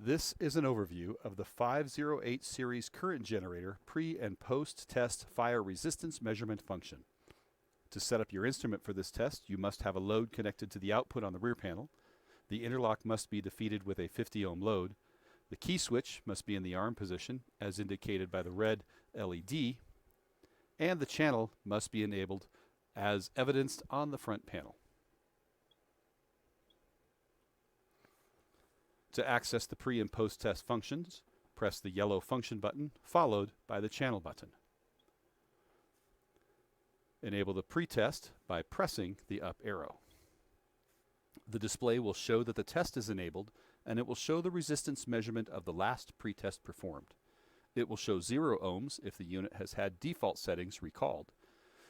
This is an overview of the 508 series current generator pre- and post-test fire resistance measurement function. To set up your instrument for this test, you must have a load connected to the output on the rear panel. The interlock must be defeated with a 50 ohm load. The key switch must be in the arm position, as indicated by the red LED, and the channel must be enabled as evidenced on the front panel. To access the pre- and post-test functions, press the yellow function button followed by the channel button. Enable the pre-test by pressing the up arrow. The display will show that the test is enabled, and it will show the resistance measurement of the last pre-test performed. It will show 0 ohms if the unit has had default settings recalled.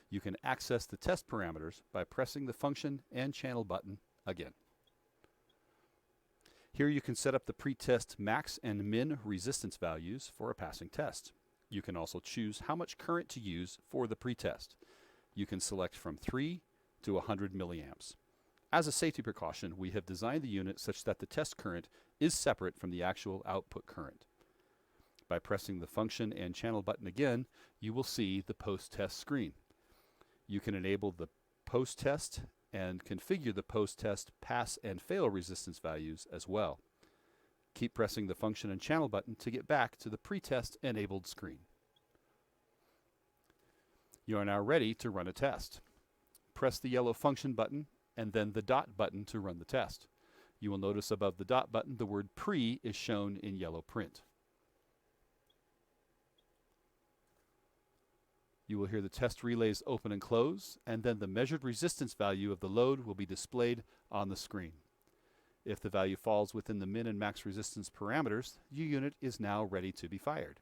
You can access the test parameters by pressing the function and channel button again. Here you can set up the pre-test max and min resistance values for a passing test. You can also choose how much current to use for the pre-test. You can select from 3 to 100 milliamps. As a safety precaution, we have designed the unit such that the test current is separate from the actual output current. By pressing the function and channel button again, you will see the post-test screen. You can enable the post-test and configure the post-test pass and fail resistance values as well. Keep pressing the function and channel button to get back to the pre-test enabled screen. You are now ready to run a test. Press the yellow function button and then the dot button to run the test. You will notice above the dot button the word pre is shown in yellow print. You will hear the test relays open and close, and then the measured resistance value of the load will be displayed on the screen. If the value falls within the min and max resistance parameters, your unit is now ready to be fired.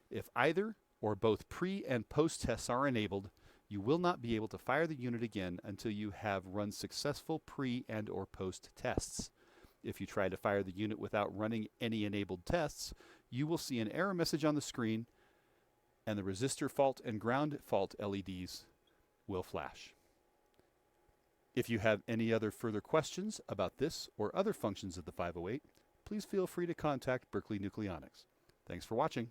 If either or both pre- and post-tests are enabled, you will not be able to fire the unit again until you have run successful pre- and or post-tests. If you try to fire the unit without running any enabled tests, you will see an error message on the screen, and the resistor fault and ground fault LEDs will flash. If you have any other further questions about this or other functions of the 508, please feel free to contact Berkeley Nucleonics. Thanks for watching.